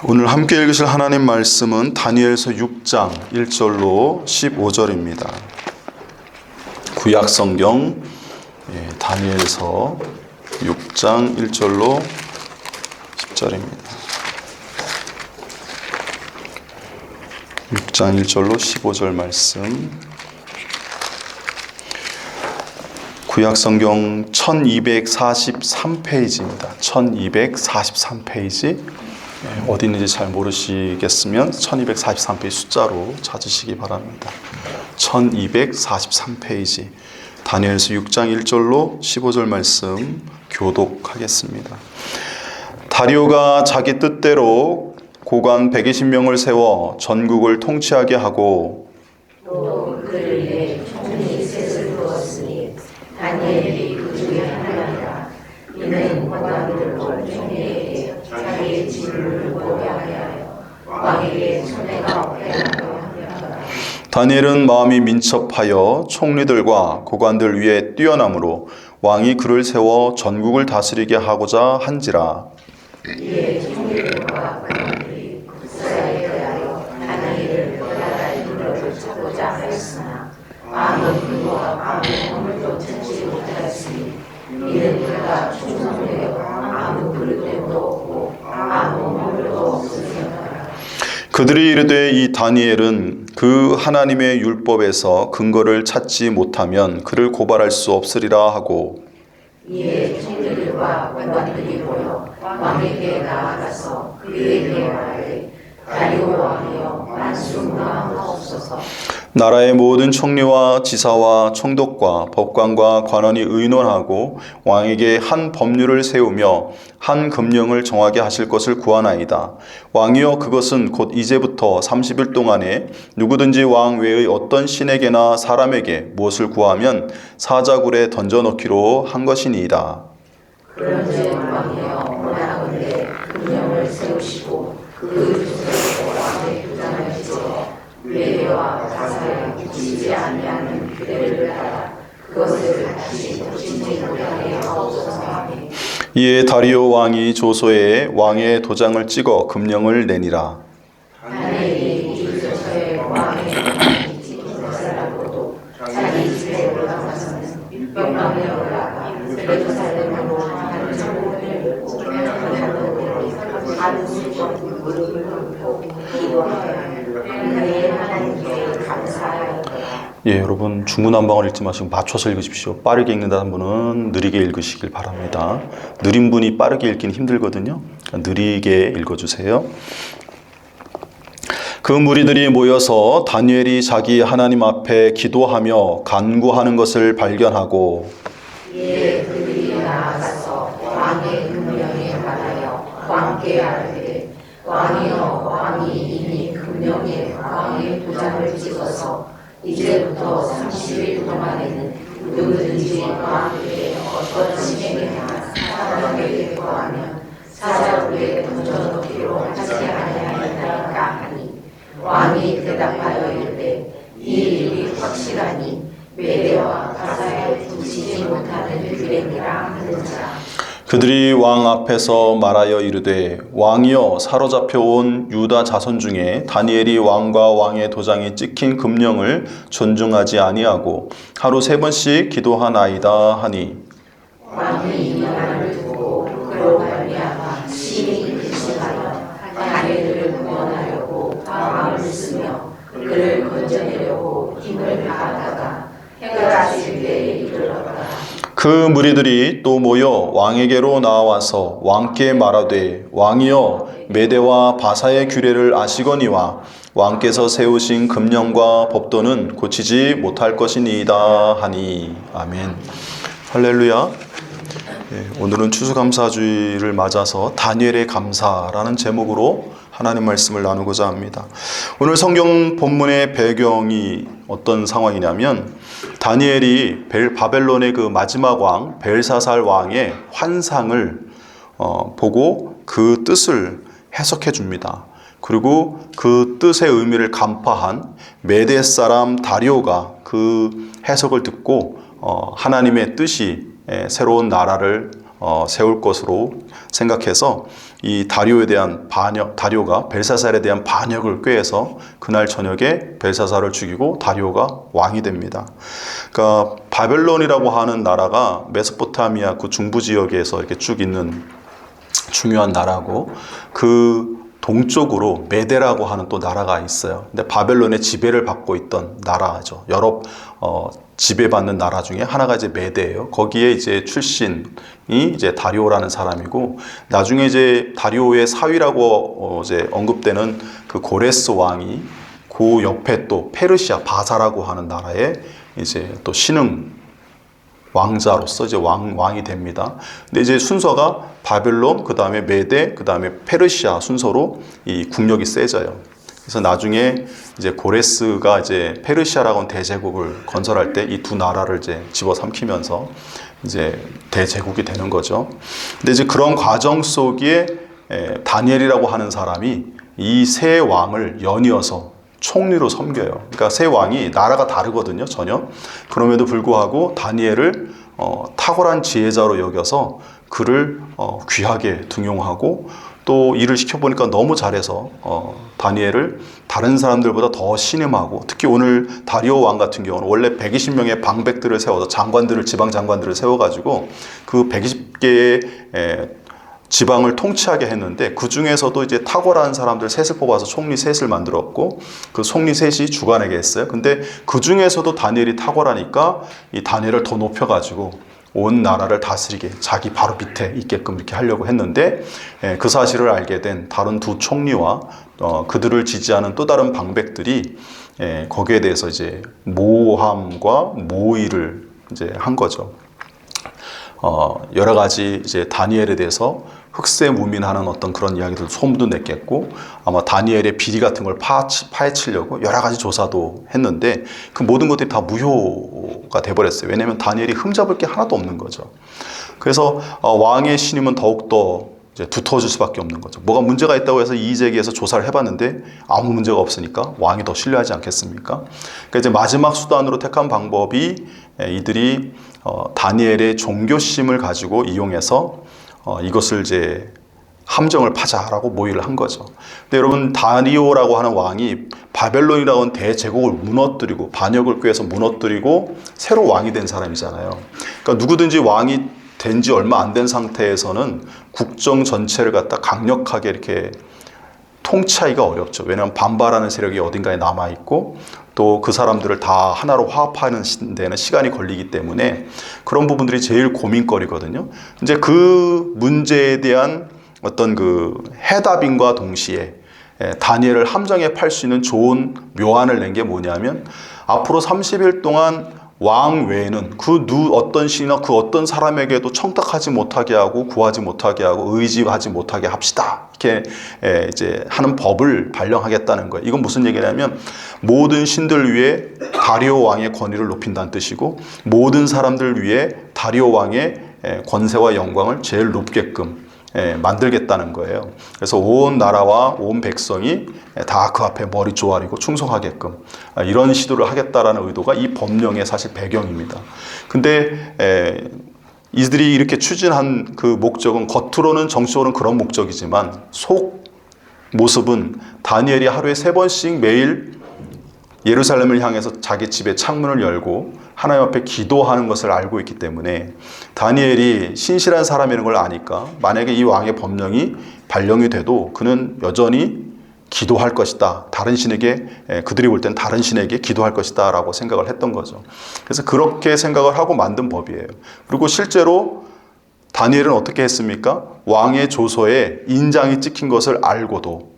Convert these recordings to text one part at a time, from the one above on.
오늘 함께 읽으실 하나님 말씀은 다니엘서 6장 1절로 15절입니다. 구약 성경 다니엘서 6장 1절로 10절입니다. 6장 1절로 15절 말씀. 구약 성경 1243페이지입니다. 1243페이지. 어디 있는지 잘 모르시겠으면 1243페이지 숫자로 찾으시기 바랍니다. 1243페이지 다니엘서 6장 1절로 15절 말씀 교독하겠습니다. 다리오가 자기 뜻대로 고관 120명을 세워 전국을 통치하게 하고 또 그를 위해 총리 셋을 두었으니 다니엘이 그 중에 하나니라. 이는 고관들을 총리에게 자기의 진을 보게 하여 왕에게 손해가 없게 하려 함이라. 다니엘은 마음이 민첩하여 총리들과 고관들 위에 뛰어남으로 왕이 그를 세워 전국을 다스리게 하고자 한지라. 이에 총리들과 고관들이 국사에 대하여 다니엘을 보다가 인도를 찾고자 하였으나 아무 근거와 아무 허물도 찾지 못하였으니 이는 그가 충성되어 아무 그릇됨도 없고 아무 허물도 없으니라. 그들이 이르되 이 다니엘은 그 하나님의 율법에서 근거를 찾지 못하면 그를 고발할 수 없으리라 하고 이에 총리들과 관관들이 모여 왕에게 나아가서 그에게 말하되 다리오 왕이여 만수무강하옵소서. 나라의 모든 총리와 지사와 총독과 법관과 관원이 의논하고 왕에게 한 법률을 세우며 한 금령을 정하게 하실 것을 구하나이다. 왕이여 그것은 곧 이제부터 30일 동안에 누구든지 왕 외의 어떤 신에게나 사람에게 무엇을 구하면 사자굴에 던져넣기로 한 것이니이다. 그런즉 왕이여 원하건대 금령을 세우시고 그 주소로 왕의 규정을 지어 외래와 가사에 붙이지 아니하는 규례를 따라 그것을 다시 고치지 못하게 하옵소서 하니. 이에 다리오 왕이 조서에 왕의 도장을 찍어 금령을 내니라. 다니엘이 이 조서에 왕의 도장이 찍힌 것을 알고도 자기 집에 올라가서는 명령에 올라가 예루살렘으로 하는 정보를 읽고 하는 수건 무릎을 꿇고 기도하여 그의 하나님께 감사하였더라. 예, 여러분 중구난방을 읽지 마시고 맞춰서 읽으십시오. 빠르게 읽는다는 분은 느리게 읽으시길 바랍니다. 느린 분이 빠르게 읽기는 힘들거든요. 느리게 읽어주세요. 그 무리들이 모여서 다니엘이 자기 하나님 앞에 기도하며 간구하는 것을 발견하고 이에 그들이 나아가서 왕의 금령에 관하여 왕께 아뢰되 왕이여 왕이 이미 금령에 왕의 도장을 찍어서 이제부터 30일 동안에는 누구든지 왕에게 어떤 신에게나 사람에게 구하면 사자굴에 던져넣기로 하지 아니하였나이까 하니 왕이 대답하여 이르되 이 일이 확실하니 외래와 가사에 붙이지 못하는 규례니라 하는지라. 그들이 왕 앞에서 말하여 이르되 왕이여 사로잡혀 온 유다 자손 중에 다니엘이 왕과 왕의 도장이 찍힌 금령을 존중하지 아니하고 하루 3번씩 기도하나이다 하니 왕이 이 말을 듣고 그로 말미암아 심히 근심하여 다니엘을 구원하려고 마음을 쓰며 그를 건져내려고 힘을 다하다가 해가 질 때에 이르렀다. 그 무리들이 또 모여 왕에게로 나와서 왕께 말하되 왕이여 메대와 바사의 규례를 아시거니와 왕께서 세우신 금령과 법도는 고치지 못할 것이니이다 하니. 아멘. 할렐루야. 오늘은 추수감사주의를 맞아서 다니엘의 감사라는 제목으로 하나님 말씀을 나누고자 합니다. 오늘 성경 본문의 배경이 어떤 상황이냐면 다니엘이 바벨론의 그 마지막 왕 벨사살 왕의 환상을 보고 그 뜻을 해석해 줍니다. 그리고 그 뜻의 의미를 간파한 메대 사람 다리오가 그 해석을 듣고 하나님의 뜻이 새로운 나라를 세울 것으로 생각해서 이 다리오가 벨사살에 대한 반역을 꾀해서 그날 저녁에 벨사살을 죽이고 다리오가 왕이 됩니다. 그러니까 바벨론이라고 하는 나라가 메소포타미아 그 중부 지역에서 이렇게 쭉 있는 중요한 나라고, 그 동쪽으로 메데라고 하는 또 나라가 있어요. 근데 바벨론의 지배를 받고 있던 나라죠. 여러 지배받는 나라 중에 하나가 이제 메데예요. 거기에 이제 출신이 이제 다리오라는 사람이고, 나중에 이제 다리오의 사위라고 이제 언급되는 그 고레스 왕이 그 옆에 또 페르시아 바사라고 하는 나라에 이제 또 신흥 왕자로서 이제 왕이 됩니다. 근데 이제 순서가 바벨론, 그 다음에 메데, 그 다음에 페르시아 순서로 이 국력이 세져요. 그래서 나중에 이제 고레스가 이제 페르시아라고 하는 대제국을 건설할 때 이 두 나라를 이제 집어삼키면서 이제 대제국이 되는 거죠. 근데 이제 그런 과정 속에 다니엘이라고 하는 사람이 이 세 왕을 연이어서 총리로 섬겨요. 그러니까 세 왕이 나라가 다르거든요, 전혀. 그럼에도 불구하고 다니엘을 탁월한 지혜자로 여겨서 그를 귀하게 등용하고, 또 일을 시켜보니까 너무 잘해서 다니엘을 다른 사람들보다 더 신임하고, 특히 오늘 다리오 왕 같은 경우는 원래 120명의 방백들을 세워서 지방 장관들을 세워가지고 그 120개의 지방을 통치하게 했는데, 그 중에서도 이제 탁월한 사람들 셋을 뽑아서 총리 셋을 만들었고, 그 총리 셋이 주관하게 했어요. 근데 그 중에서도 다니엘이 탁월하니까 이 다니엘을 더 높여가지고 온 나라를 다스리게, 자기 바로 밑에 있게끔 이렇게 하려고 했는데, 그 사실을 알게 된 다른 두 총리와 그들을 지지하는 또 다른 방백들이 거기에 대해서 이제 모함과 모의를 이제 한 거죠. 여러 가지 이제 다니엘에 대해서 흑세무민하는 어떤 그런 이야기들 소문도 냈겠고, 아마 다니엘의 비리 같은 걸 파헤치려고 여러 가지 조사도 했는데 그 모든 것들이 다 무효가 돼버렸어요. 왜냐하면 다니엘이 흠잡을 게 하나도 없는 거죠. 그래서 왕의 신임은 더욱더 이제 두터워질 수밖에 없는 거죠. 뭐가 문제가 있다고 해서 이의제기해서 조사를 해봤는데 아무 문제가 없으니까 왕이 더 신뢰하지 않겠습니까? 그러니까 이제 마지막 수단으로 택한 방법이 이들이 다니엘의 종교심을 가지고 이용해서 이것을 이제 함정을 파자라고 모의를 한 거죠. 근데 여러분, 다리오라고 하는 왕이 바벨론이라고 하는 대제국을 무너뜨리고 반역을 꾀해서 무너뜨리고 새로 왕이 된 사람이잖아요. 그러니까 누구든지 왕이 된 지 얼마 안 된 상태에서는 국정 전체를 갖다 강력하게 이렇게 통치하기가 어렵죠. 왜냐하면 반발하는 세력이 어딘가에 남아있고, 또 그 사람들을 다 하나로 화합하는 데는 시간이 걸리기 때문에 그런 부분들이 제일 고민거리거든요. 이제 그 문제에 대한 어떤 그 해답인과 동시에 다니엘을 함정에 팔 수 있는 좋은 묘안을 낸 게 뭐냐면, 앞으로 30일 동안 왕 외에는 어떤 신이나 그 어떤 사람에게도 청탁하지 못하게 하고 구하지 못하게 하고 의지하지 못하게 합시다. 이렇게 이제 하는 법을 발령하겠다는 거예요. 이건 무슨 얘기냐면, 모든 신들 위에 다리오 왕의 권위를 높인다는 뜻이고, 모든 사람들 위에 다리오 왕의 권세와 영광을 제일 높게끔 만들겠다는 거예요. 그래서 온 나라와 온 백성이 다 그 앞에 머리 조아리고 충성하게끔 이런 시도를 하겠다라는 의도가 이 법령의 사실 배경입니다. 근데 이들이 이렇게 추진한 그 목적은 겉으로는 정치적으로는 그런 목적이지만 속 모습은 다니엘이 하루에 3번씩 매일 예루살렘을 향해서 자기 집의 창문을 열고 하나님 앞에 기도하는 것을 알고 있기 때문에, 다니엘이 신실한 사람이라는 걸 아니까 만약에 이 왕의 법령이 발령이 돼도 그는 여전히 기도할 것이다. 다른 신에게, 그들이 볼 땐 다른 신에게 기도할 것이다 라고 생각을 했던 거죠. 그래서 그렇게 생각을 하고 만든 법이에요. 그리고 실제로 다니엘은 어떻게 했습니까? 왕의 조서에 인장이 찍힌 것을 알고도,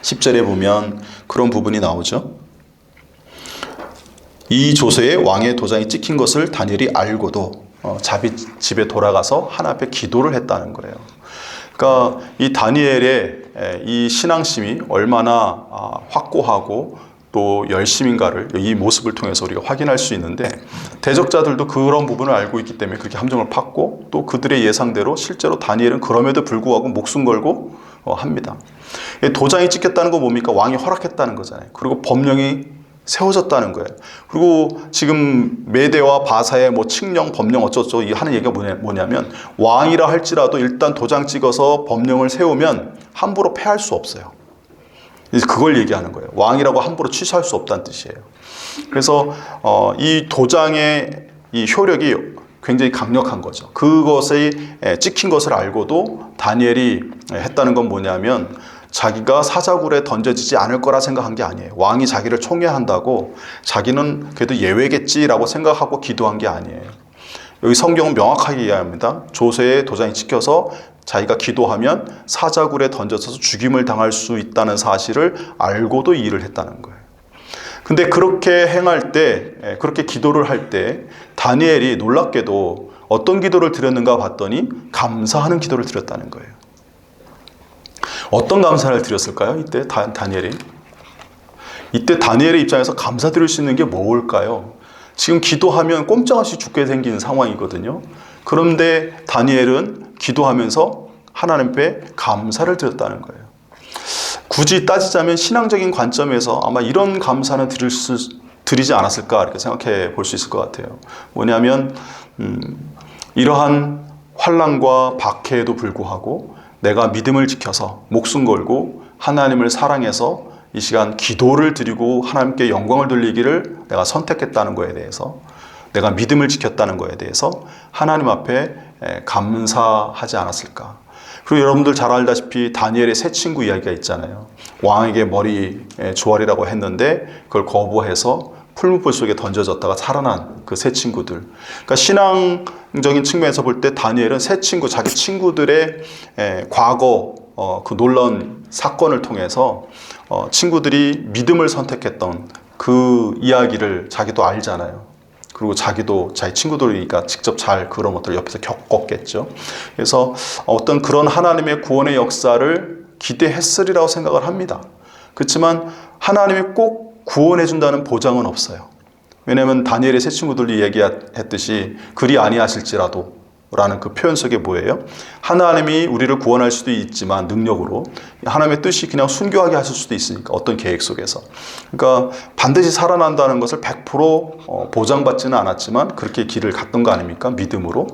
10절에 보면 그런 부분이 나오죠. 이 조서에 왕의 도장이 찍힌 것을 다니엘이 알고도 자기 집에 돌아가서 하나님 앞에 기도를 했다는 거예요. 그러니까 이 다니엘의 이 신앙심이 얼마나 확고하고 또 열심인가를 이 모습을 통해서 우리가 확인할 수 있는데, 대적자들도 그런 부분을 알고 있기 때문에 그렇게 함정을 팠고, 또 그들의 예상대로 실제로 다니엘은 그럼에도 불구하고 목숨 걸고 합니다. 도장이 찍혔다는 건 뭡니까? 왕이 허락했다는 거잖아요. 그리고 법령이 세워졌다는 거예요. 그리고 지금 메대와 바사의 뭐 칙령, 법령 어쩌고 하는 얘기가 뭐냐면 왕이라 할지라도 일단 도장 찍어서 법령을 세우면 함부로 폐할 수 없어요. 이제 그걸 얘기하는 거예요. 왕이라고 함부로 취소할 수 없다는 뜻이에요. 그래서 이 도장의 이 효력이 굉장히 강력한 거죠. 그것에 찍힌 것을 알고도 다니엘이 했다는 건 뭐냐면 자기가 사자굴에 던져지지 않을 거라 생각한 게 아니에요. 왕이 자기를 총애한다고 자기는 그래도 예외겠지라고 생각하고 기도한 게 아니에요. 여기 성경은 명확하게 이해합니다. 조서에 도장이 찍혀서 자기가 기도하면 사자굴에 던져서 죽임을 당할 수 있다는 사실을 알고도 이 일을 했다는 거예요. 근데 그렇게 행할 때, 그렇게 기도를 할 때 다니엘이 놀랍게도 어떤 기도를 드렸는가 봤더니 감사하는 기도를 드렸다는 거예요. 어떤 감사를 드렸을까요? 이때 다니엘이? 이때 다니엘의 입장에서 감사드릴 수 있는 게 뭘까요? 지금 기도하면 꼼짝없이 죽게 생기는 상황이거든요. 그런데 다니엘은 기도하면서 하나님 앞에 감사를 드렸다는 거예요. 굳이 따지자면 신앙적인 관점에서 아마 이런 감사는 드리지 않았을까 이렇게 생각해 볼 수 있을 것 같아요. 뭐냐면 이러한 환난과 박해에도 불구하고 내가 믿음을 지켜서 목숨 걸고 하나님을 사랑해서 이 시간 기도를 드리고 하나님께 영광을 돌리기를 내가 선택했다는 거에 대해서, 내가 믿음을 지켰다는 거에 대해서 하나님 앞에 감사하지 않았을까. 그리고 여러분들 잘 알다시피 다니엘의 세 친구 이야기가 있잖아요. 왕에게 머리 조아리라고 했는데 그걸 거부해서 풀무불 속에 던져졌다가 살아난 그 세 친구들. 그러니까 신앙적인 측면에서 볼 때 다니엘은 세 친구, 자기 친구들의 과거 그 놀라운 사건을 통해서 친구들이 믿음을 선택했던 그 이야기를 자기도 알잖아요. 그리고 자기도 자기 친구들이니까 직접 잘 그런 것들을 옆에서 겪었겠죠. 그래서 어떤 그런 하나님의 구원의 역사를 기대했으리라고 생각을 합니다. 그렇지만 하나님이 꼭 구원해 준다는 보장은 없어요. 왜냐하면 다니엘의 세 친구들이 얘기했듯이 그리 아니하실지라도 라는 그 표현 속에 뭐예요? 하나님이 우리를 구원할 수도 있지만 능력으로 하나님의 뜻이 그냥 순교하게 하실 수도 있으니까 어떤 계획 속에서. 그러니까 반드시 살아난다는 것을 100% 보장받지는 않았지만 그렇게 길을 갔던 거 아닙니까? 믿음으로.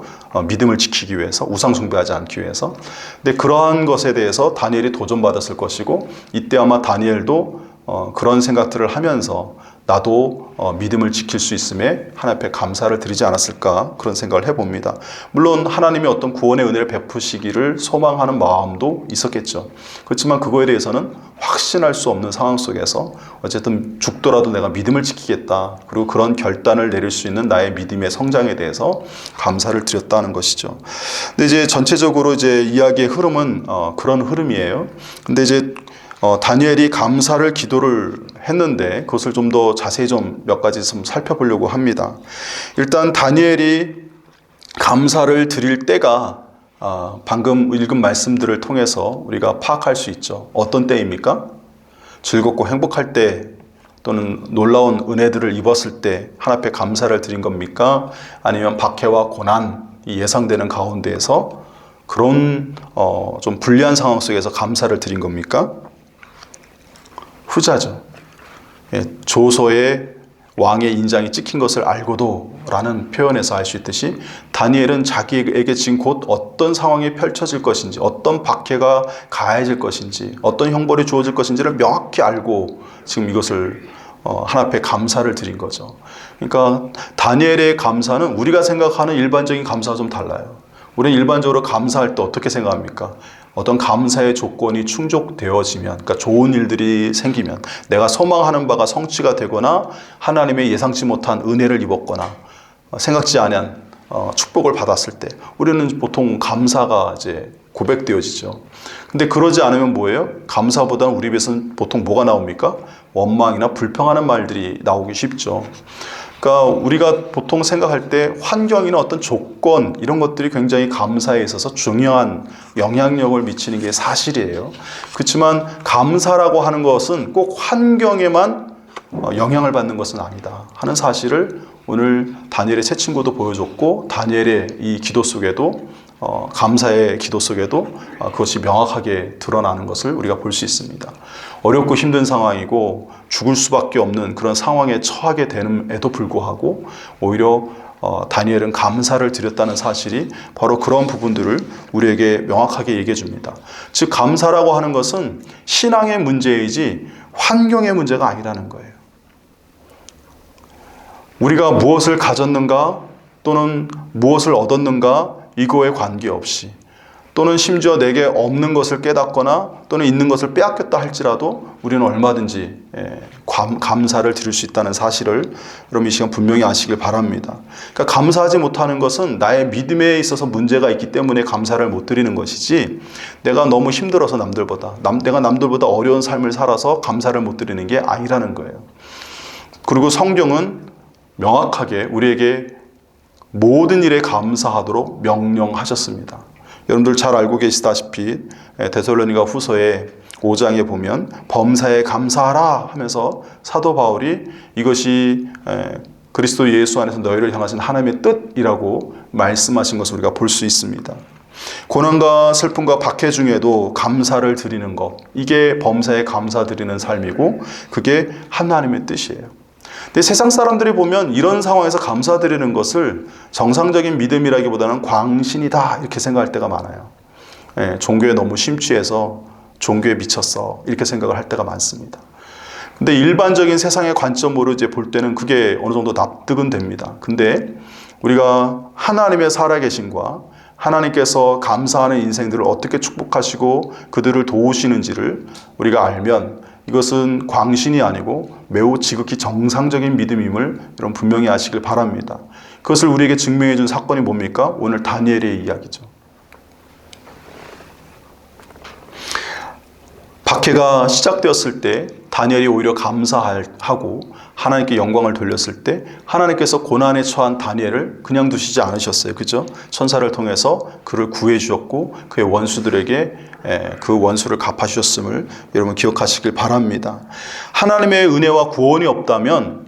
믿음을 지키기 위해서, 우상 숭배하지 않기 위해서. 근데 그러한 것에 대해서 다니엘이 도전받았을 것이고 이때 아마 다니엘도 그런 생각들을 하면서 나도 믿음을 지킬 수 있음에 하나님 앞에 감사를 드리지 않았을까 그런 생각을 해봅니다. 물론 하나님이 어떤 구원의 은혜를 베푸시기를 소망하는 마음도 있었겠죠. 그렇지만 그거에 대해서는 확신할 수 없는 상황 속에서 어쨌든 죽더라도 내가 믿음을 지키겠다. 그리고 그런 결단을 내릴 수 있는 나의 믿음의 성장에 대해서 감사를 드렸다는 것이죠. 근데 이제 전체적으로 이제 이야기의 흐름은 그런 흐름이에요. 근데 이제 다니엘이 감사를 기도를 했는데 그것을 좀 더 자세히 좀 몇 가지 좀 살펴보려고 합니다. 일단 다니엘이 감사를 드릴 때가 방금 읽은 말씀들을 통해서 우리가 파악할 수 있죠. 어떤 때입니까? 즐겁고 행복할 때 또는 놀라운 은혜들을 입었을 때 하나님 앞에 감사를 드린 겁니까? 아니면 박해와 고난이 예상되는 가운데에서 그런 좀 불리한 상황 속에서 감사를 드린 겁니까? 후자죠. 조서에 왕의 인장이 찍힌 것을 알고도 라는 표현에서 알 수 있듯이 다니엘은 자기에게 지금 곧 어떤 상황이 펼쳐질 것인지, 어떤 박해가 가해질 것인지, 어떤 형벌이 주어질 것인지를 명확히 알고 지금 이것을 하나님 앞에 감사를 드린 거죠. 그러니까 다니엘의 감사는 우리가 생각하는 일반적인 감사와 좀 달라요. 우리는 일반적으로 감사할 때 어떻게 생각합니까? 어떤 감사의 조건이 충족되어지면, 그러니까 좋은 일들이 생기면, 내가 소망하는 바가 성취가 되거나 하나님의 예상치 못한 은혜를 입었거나 생각지 않은 축복을 받았을 때 우리는 보통 감사가 이제 고백되어지죠. 근데 그러지 않으면 뭐예요? 감사보다는 우리 입에서는 보통 뭐가 나옵니까? 원망이나 불평하는 말들이 나오기 쉽죠. 그러니까 우리가 보통 생각할 때 환경이나 어떤 조건 이런 것들이 굉장히 감사에 있어서 중요한 영향력을 미치는 게 사실이에요. 그렇지만 감사라고 하는 것은 꼭 환경에만 영향을 받는 것은 아니다 하는 사실을 오늘 다니엘의 세 친구도 보여줬고 다니엘의 이 기도 속에도 감사의 기도 속에도 그것이 명확하게 드러나는 것을 우리가 볼 수 있습니다. 어렵고 힘든 상황이고 죽을 수밖에 없는 그런 상황에 처하게 됨에도 불구하고 오히려 다니엘은 감사를 드렸다는 사실이 바로 그런 부분들을 우리에게 명확하게 얘기해 줍니다. 즉 감사라고 하는 것은 신앙의 문제이지 환경의 문제가 아니라는 거예요. 우리가 무엇을 가졌는가 또는 무엇을 얻었는가 이거에 관계없이, 또는 심지어 내게 없는 것을 깨닫거나 또는 있는 것을 빼앗겼다 할지라도 우리는 얼마든지 감사를 드릴 수 있다는 사실을 여러분 이 시간 분명히 아시길 바랍니다. 그러니까 감사하지 못하는 것은 나의 믿음에 있어서 문제가 있기 때문에 감사를 못 드리는 것이지, 내가 너무 힘들어서 내가 남들보다 어려운 삶을 살아서 감사를 못 드리는 게 아니라는 거예요. 그리고 성경은 명확하게 우리에게 모든 일에 감사하도록 명령하셨습니다. 여러분들 잘 알고 계시다시피 데살로니가 후서의 5장에 보면 범사에 감사하라 하면서 사도 바울이 이것이 그리스도 예수 안에서 너희를 향하신 하나님의 뜻이라고 말씀하신 것을 우리가 볼 수 있습니다. 고난과 슬픔과 박해 중에도 감사를 드리는 것, 이게 범사에 감사드리는 삶이고 그게 하나님의 뜻이에요. 근데 세상 사람들이 보면 이런 상황에서 감사드리는 것을 정상적인 믿음이라기보다는 광신이다 이렇게 생각할 때가 많아요. 종교에 너무 심취해서 종교에 미쳤어 이렇게 생각을 할 때가 많습니다. 근데 일반적인 세상의 관점으로 이제 볼 때는 그게 어느 정도 납득은 됩니다. 근데 우리가 하나님의 살아계심과 하나님께서 감사하는 인생들을 어떻게 축복하시고 그들을 도우시는지를 우리가 알면 이것은 광신이 아니고 매우 지극히 정상적인 믿음임을 여러분 분명히 아시길 바랍니다. 그것을 우리에게 증명해 준 사건이 뭡니까? 오늘 다니엘의 이야기죠. 박해가 시작되었을 때 다니엘이 오히려 감사하고 하나님께 영광을 돌렸을 때 하나님께서 고난에 처한 다니엘을 그냥 두시지 않으셨어요. 그죠? 천사를 통해서 그를 구해 주셨고 그의 원수들에게 그 원수를 갚아주셨음을 여러분 기억하시길 바랍니다. 하나님의 은혜와 구원이 없다면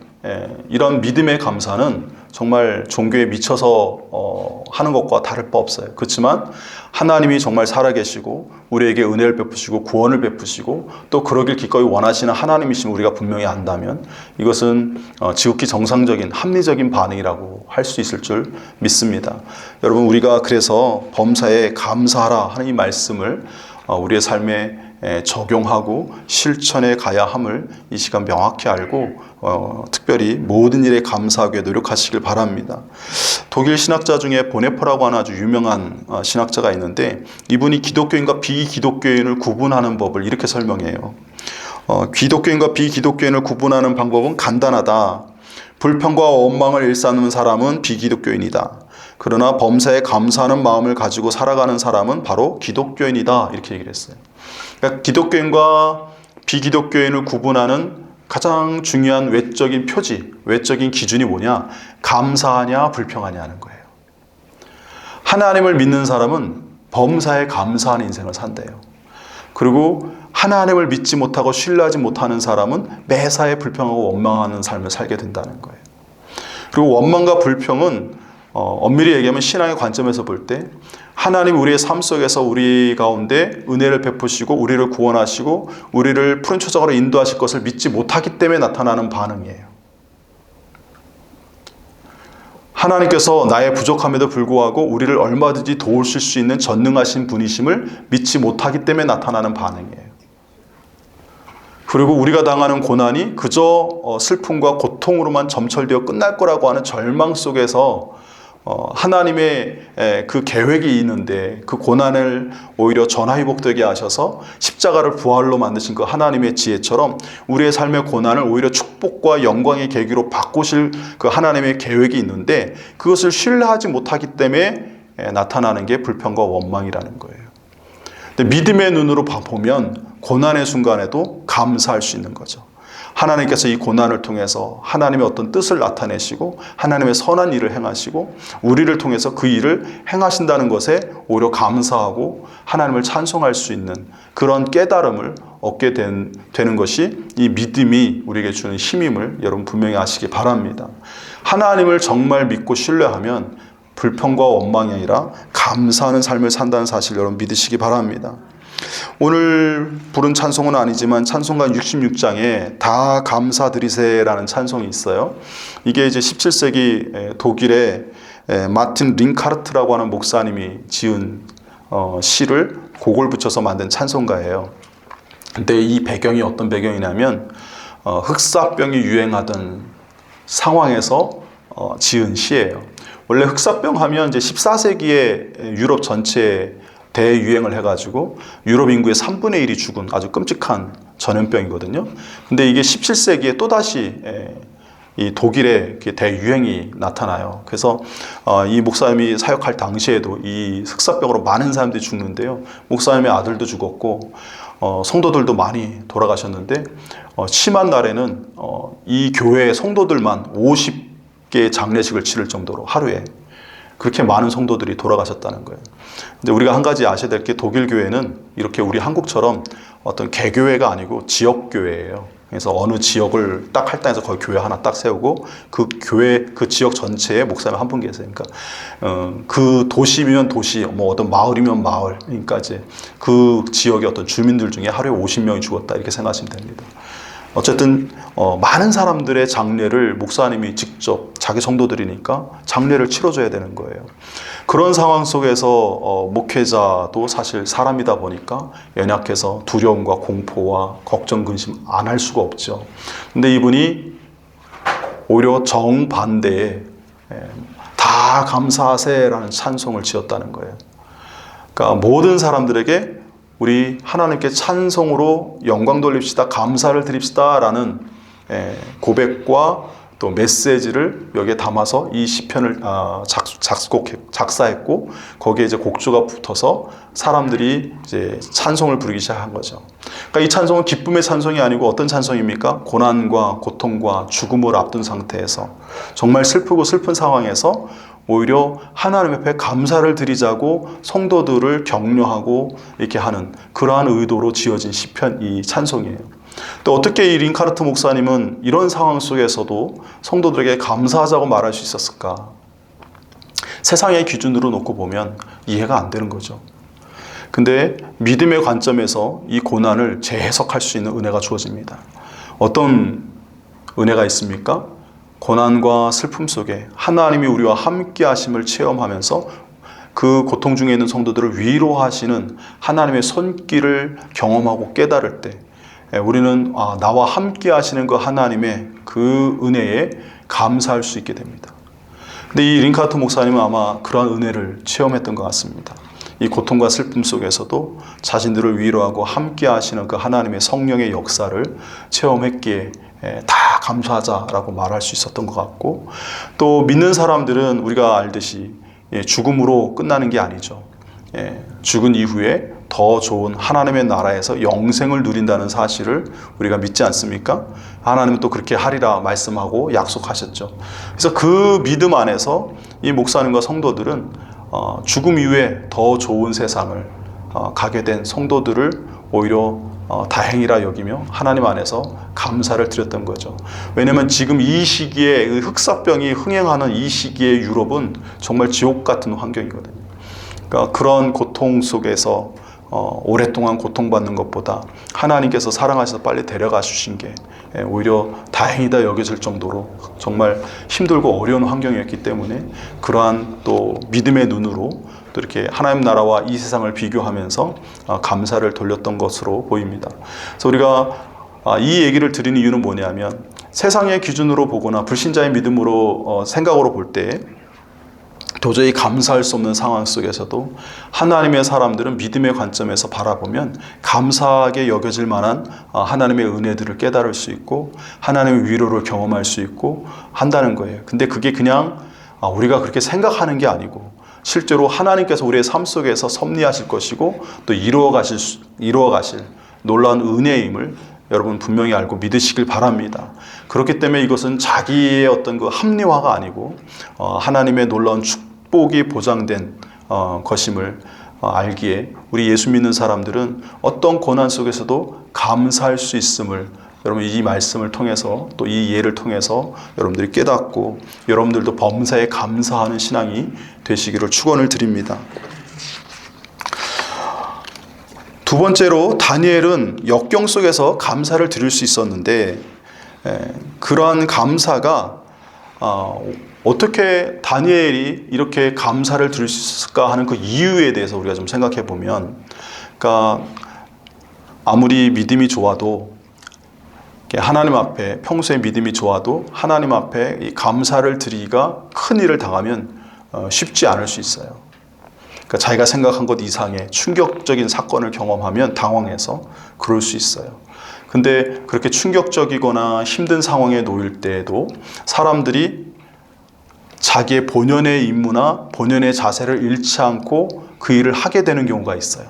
이런 믿음의 감사는 정말 종교에 미쳐서 하는 것과 다를 바 없어요. 그렇지만 하나님이 정말 살아계시고 우리에게 은혜를 베푸시고 구원을 베푸시고 또 그러길 기꺼이 원하시는 하나님이심을 우리가 분명히 안다면 이것은 지극히 정상적인 합리적인 반응이라고 할 수 있을 줄 믿습니다. 여러분 우리가 그래서 범사에 감사하라 하는 이 말씀을 우리의 삶에 적용하고 실천해 가야 함을 이 시간 명확히 알고 특별히 모든 일에 감사하게 노력하시길 바랍니다. 독일 신학자 중에 보네퍼라고 하는 아주 유명한 신학자가 있는데 이분이 기독교인과 비기독교인을 구분하는 법을 이렇게 설명해요. 기독교인과 비기독교인을 구분하는 방법은 간단하다. 불평과 원망을 일삼는 사람은 비기독교인이다. 그러나 범사에 감사하는 마음을 가지고 살아가는 사람은 바로 기독교인이다. 이렇게 얘기를 했어요. 그러니까 기독교인과 비기독교인을 구분하는 가장 중요한 외적인 표지, 외적인 기준이 뭐냐? 감사하냐, 불평하냐 하는 거예요. 하나님을 믿는 사람은 범사에 감사하는 인생을 산대요. 그리고 하나님을 믿지 못하고 신뢰하지 못하는 사람은 매사에 불평하고 원망하는 삶을 살게 된다는 거예요. 그리고 원망과 불평은 엄밀히 얘기하면 신앙의 관점에서 볼 때 하나님 우리의 삶 속에서 우리 가운데 은혜를 베푸시고 우리를 구원하시고 우리를 푸른 초장으로 인도하실 것을 믿지 못하기 때문에 나타나는 반응이에요. 하나님께서 나의 부족함에도 불구하고 우리를 얼마든지 도우실 수 있는 전능하신 분이심을 믿지 못하기 때문에 나타나는 반응이에요. 그리고 우리가 당하는 고난이 그저 슬픔과 고통으로만 점철되어 끝날 거라고 하는 절망 속에서 하나님의 그 계획이 있는데 그 고난을 오히려 전화위복되게 하셔서 십자가를 부활로 만드신 그 하나님의 지혜처럼 우리의 삶의 고난을 오히려 축복과 영광의 계기로 바꾸실 그 하나님의 계획이 있는데 그것을 신뢰하지 못하기 때문에 나타나는 게 불평과 원망이라는 거예요. 근데 믿음의 눈으로 보면 고난의 순간에도 감사할 수 있는 거죠. 하나님께서 이 고난을 통해서 하나님의 어떤 뜻을 나타내시고 하나님의 선한 일을 행하시고 우리를 통해서 그 일을 행하신다는 것에 오히려 감사하고 하나님을 찬송할 수 있는 그런 깨달음을 얻게 되는 것이 이 믿음이 우리에게 주는 힘임을 여러분 분명히 아시기 바랍니다. 하나님을 정말 믿고 신뢰하면 불평과 원망이 아니라 감사하는 삶을 산다는 사실 여러분 믿으시기 바랍니다. 오늘 부른 찬송은 아니지만 찬송가 66장에 다 감사드리세라는 찬송이 있어요. 이게 이제 17세기 독일의 마틴 링카르트라고 하는 목사님이 지은 시를 곡을 붙여서 만든 찬송가예요. 근데 이 배경이 어떤 배경이냐면 흑사병이 유행하던 상황에서 지은 시예요. 원래 흑사병 하면 이제 14세기에 유럽 전체에 대유행을 해가지고 유럽 인구의 3분의 1이 죽은 아주 끔찍한 전염병이거든요. 근데 이게 17세기에 또다시 이 독일의 대유행이 나타나요. 그래서 이 목사님이 사역할 당시에도 이 흑사병으로 많은 사람들이 죽는데요. 목사님의 아들도 죽었고 성도들도 많이 돌아가셨는데 심한 날에는 이 교회의 성도들만 50개의 장례식을 치를 정도로 하루에 그렇게 많은 성도들이 돌아가셨다는 거예요. 근데 우리가 한 가지 아셔야 될 게 독일 교회는 이렇게 우리 한국처럼 어떤 개교회가 아니고 지역교회예요. 그래서 어느 지역을 딱 할당해서 거기 교회 하나 딱 세우고 그 교회 그 지역 전체에 목사님 한 분 계세요. 그러니까 그 도시면 도시, 뭐 어떤 마을이면 마을, 그러니까 이제 그 지역의 어떤 주민들 중에 하루에 50명이 죽었다 이렇게 생각하시면 됩니다. 어쨌든 많은 사람들의 장례를 목사님이 직접 자기 성도들이니까 장례를 치러줘야 되는 거예요. 그런 상황 속에서 목회자도 사실 사람이다 보니까 연약해서 두려움과 공포와 걱정, 근심 안 할 수가 없죠. 근데 이분이 오히려 정반대에 다 감사하세라는 찬송을 지었다는 거예요. 그러니까 모든 사람들에게 우리 하나님께 찬송으로 영광 돌립시다, 감사를 드립시다 라는 고백과 또 메시지를 여기에 담아서 이 시편을 작사했고 거기에 이제 곡조가 붙어서 사람들이 이제 찬송을 부르기 시작한 거죠. 그러니까 이 찬송은 기쁨의 찬송이 아니고 어떤 찬송입니까? 고난과 고통과 죽음을 앞둔 상태에서 정말 슬프고 슬픈 상황에서 오히려 하나님 앞에 감사를 드리자고 성도들을 격려하고 이렇게 하는 그러한 의도로 지어진 시편 이 찬송이에요. 또 어떻게 이 링카르트 목사님은 이런 상황 속에서도 성도들에게 감사하자고 말할 수 있었을까? 세상의 기준으로 놓고 보면 이해가 안 되는 거죠. 근데 믿음의 관점에서 이 고난을 재해석할 수 있는 은혜가 주어집니다. 어떤 은혜가 있습니까? 고난과 슬픔 속에 하나님이 우리와 함께 하심을 체험하면서 그 고통 중에 있는 성도들을 위로하시는 하나님의 손길을 경험하고 깨달을 때 우리는 나와 함께 하시는 그 하나님의 그 은혜에 감사할 수 있게 됩니다. 근데 이 링카르트 목사님은 아마 그러한 은혜를 체험했던 것 같습니다. 이 고통과 슬픔 속에서도 자신들을 위로하고 함께 하시는 그 하나님의 성령의 역사를 체험했기에 다 감사하자라고 말할 수 있었던 것 같고, 또 믿는 사람들은 우리가 알듯이 죽음으로 끝나는 게 아니죠. 죽은 이후에 더 좋은 하나님의 나라에서 영생을 누린다는 사실을 우리가 믿지 않습니까? 하나님은 또 그렇게 하리라 말씀하고 약속하셨죠. 그래서 그 믿음 안에서 이 목사님과 성도들은 죽음 이후에 더 좋은 세상을 가게 된 성도들을 오히려 다행이라 여기며 하나님 안에서 감사를 드렸던 거죠. 왜냐하면 지금 이 시기에 흑사병이 흥행하는 이 시기에 유럽은 정말 지옥 같은 환경이거든요. 그러니까 그런 고통 속에서 오랫동안 고통받는 것보다 하나님께서 사랑하셔서 빨리 데려가 주신 게 오히려 다행이다 여겨질 정도로 정말 힘들고 어려운 환경이었기 때문에 그러한 또 믿음의 눈으로 또 이렇게 하나님 나라와 이 세상을 비교하면서 감사를 돌렸던 것으로 보입니다. 그래서 우리가 이 얘기를 드리는 이유는 뭐냐면 세상의 기준으로 보거나 불신자의 믿음으로 생각으로 볼 때 도저히 감사할 수 없는 상황 속에서도 하나님의 사람들은 믿음의 관점에서 바라보면 감사하게 여겨질 만한 하나님의 은혜들을 깨달을 수 있고 하나님의 위로를 경험할 수 있고 한다는 거예요. 근데 그게 그냥 우리가 그렇게 생각하는 게 아니고 실제로 하나님께서 우리의 삶 속에서 섭리하실 것이고 또 이루어 가실 놀라운 은혜임을 여러분 분명히 알고 믿으시길 바랍니다. 그렇기 때문에 이것은 자기의 어떤 그 합리화가 아니고 하나님의 놀라운 축복이 보장된 것임을 알기에 우리 예수 믿는 사람들은 어떤 고난 속에서도 감사할 수 있음을 여러분 이 말씀을 통해서 또 이 예를 통해서 여러분들이 깨닫고 여러분들도 범사에 감사하는 신앙이 되시기를 축원을 드립니다. 두 번째로 다니엘은 역경 속에서 감사를 드릴 수 있었는데 그러한 감사가 어떻게 다니엘이 이렇게 감사를 드릴 수 있을까 하는 그 이유에 대해서 우리가 좀 생각해 보면, 그러니까 아무리 믿음이 좋아도 하나님 앞에 평소에 믿음이 좋아도 하나님 앞에 이 감사를 드리기가 큰 일을 당하면 쉽지 않을 수 있어요. 그러니까 자기가 생각한 것 이상의 충격적인 사건을 경험하면 당황해서 그럴 수 있어요. 근데 그렇게 충격적이거나 힘든 상황에 놓일 때에도 사람들이 자기의 본연의 임무나 본연의 자세를 잃지 않고 그 일을 하게 되는 경우가 있어요.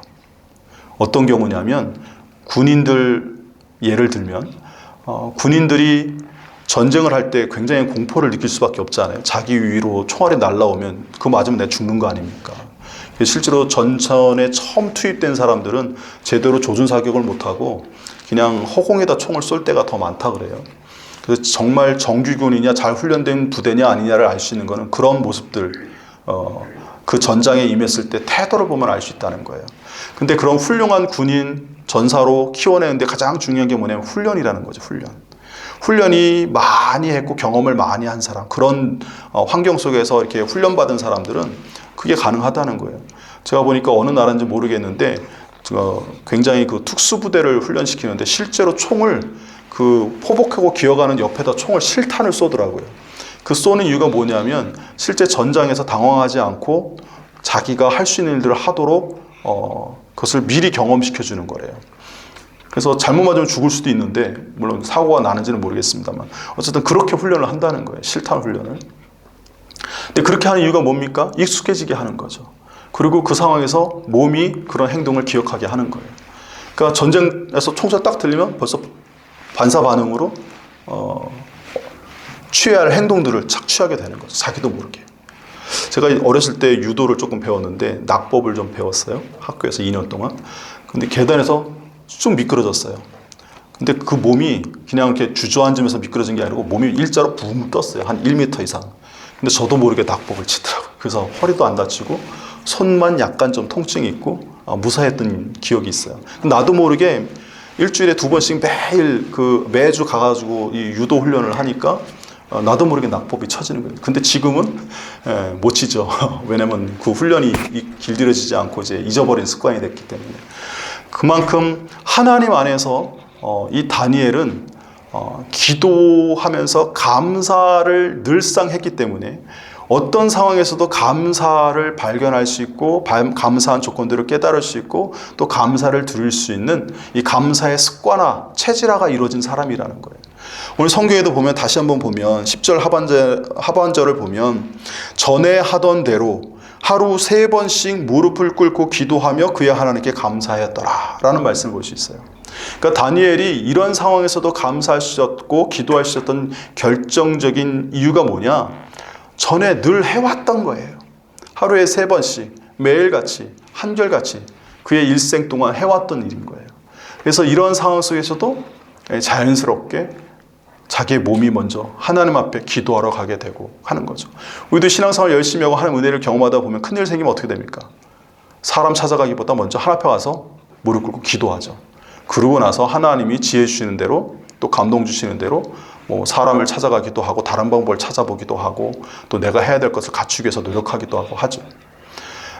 어떤 경우냐면 군인들 예를 들면 군인들이 전쟁을 할 때 굉장히 공포를 느낄 수밖에 없잖아요. 자기 위로 총알이 날라오면 그거 맞으면 내가 죽는 거 아닙니까? 실제로 전선에 처음 투입된 사람들은 제대로 조준 사격을 못하고 그냥 허공에다 총을 쏠 때가 더 많다 그래요. 그래서 정말 정규군이냐 잘 훈련된 부대냐 아니냐를 알 수 있는 거는 그런 모습들, 그 전장에 임했을 때 태도를 보면 알 수 있다는 거예요. 근데 그런 훌륭한 군인 전사로 키워내는데 가장 중요한 게 뭐냐면 훈련이라는 거죠. 훈련이 많이 했고 경험을 많이 한 사람, 그런 환경 속에서 이렇게 훈련받은 사람들은 그게 가능하다는 거예요. 제가 보니까 어느 나라인지 모르겠는데 굉장히 그 특수부대를 훈련시키는데 실제로 총을 그 포복하고 기어가는 옆에다 총을 실탄을 쏘더라고요. 그 쏘는 이유가 뭐냐면 실제 전장에서 당황하지 않고 자기가 할 수 있는 일들을 하도록 그것을 미리 경험시켜 주는 거래요. 그래서 잘못 맞으면 죽을 수도 있는데, 물론 사고가 나는지는 모르겠습니다만 어쨌든 그렇게 훈련을 한다는 거예요. 실탄 훈련을. 근데 그렇게 하는 이유가 뭡니까? 익숙해지게 하는 거죠. 그리고 그 상황에서 몸이 그런 행동을 기억하게 하는 거예요. 그러니까 전쟁에서 총소리 딱 들리면 벌써 반사 반응으로 취해야 할 행동들을 착취하게 되는 거죠. 자기도 모르게. 제가 어렸을 때 유도를 조금 배웠는데 낙법을 좀 배웠어요. 학교에서 2년 동안. 근데 계단에서 쭉 미끄러졌어요. 근데 그 몸이 그냥 이렇게 주저앉으면서 미끄러진 게 아니고 몸이 일자로 붕 떴어요. 한 1m 이상. 근데 저도 모르게 낙법을 치더라고요. 그래서 허리도 안 다치고 손만 약간 좀 통증이 있고 무사했던 기억이 있어요. 나도 모르게 일주일에 2번씩 매주 가가지고 이 유도 훈련을 하니까 나도 모르게 낙법이 쳐지는 거예요. 근데 지금은 못 치죠. 왜냐면 그 훈련이 길들여지지 않고 이제 잊어버린 습관이 됐기 때문에. 그만큼 하나님 안에서 이 다니엘은 기도하면서 감사를 늘상 했기 때문에 어떤 상황에서도 감사를 발견할 수 있고 감사한 조건들을 깨달을 수 있고 또 감사를 드릴 수 있는 이 감사의 습관화, 체질화가 이루어진 사람이라는 거예요. 오늘 성경에도 보면 다시 한번 보면 10절 하반절을 보면 전에 하던 대로 하루 3번씩 무릎을 꿇고 기도하며 그의 하나님께 감사하였더라 라는 말씀을 볼 수 있어요. 그러니까 다니엘이 이런 상황에서도 감사할 수 있었고 기도할 수 있었던 결정적인 이유가 뭐냐? 전에 늘 해왔던 거예요. 하루에 3번씩 매일같이 한결같이 그의 일생 동안 해왔던 일인 거예요. 그래서 이런 상황 속에서도 자연스럽게 자기의 몸이 먼저 하나님 앞에 기도하러 가게 되고 하는 거죠. 우리도 신앙생활 열심히 하고 하나님 은혜를 경험하다 보면 큰일 생기면 어떻게 됩니까? 사람 찾아가기보다 먼저 하나님 앞에 와서 무릎 꿇고 기도하죠. 그러고 나서 하나님이 지혜 주시는 대로 또 감동 주시는 대로 뭐 사람을 찾아가기도 하고 다른 방법을 찾아보기도 하고 또 내가 해야 될 것을 갖추기 위해서 노력하기도 하고 하죠.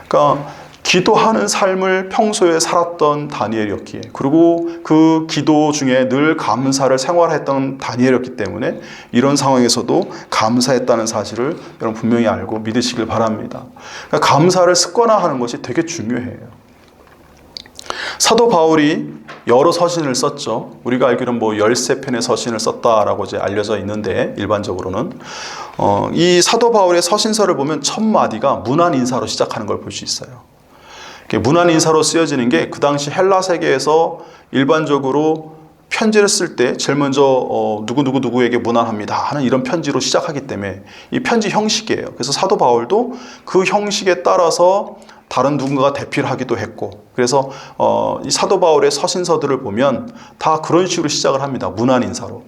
그러니까 기도하는 삶을 평소에 살았던 다니엘이었기에, 그리고 그 기도 중에 늘 감사를 생활했던 다니엘이었기 때문에 이런 상황에서도 감사했다는 사실을 여러분 분명히 알고 믿으시길 바랍니다. 그러니까 감사를 습관화하는 것이 되게 중요해요. 사도 바울이 여러 서신을 썼죠. 우리가 알기로는 뭐 13편의 서신을 썼다라고 이제 알려져 있는데, 일반적으로는 이 사도 바울의 서신서를 보면 첫 마디가 문안 인사로 시작하는 걸 볼 수 있어요. 문안 인사로 쓰여지는 게 그 당시 헬라 세계에서 일반적으로 편지를 쓸 때 제일 먼저 누구에게 문안합니다 하는 이런 편지로 시작하기 때문에 이 편지 형식이에요. 그래서 사도 바울도 그 형식에 따라서 다른 누군가가 대피를 하기도 했고, 그래서 이 사도 바울의 서신서들을 보면 다 그런 식으로 시작을 합니다. 문안 인사로.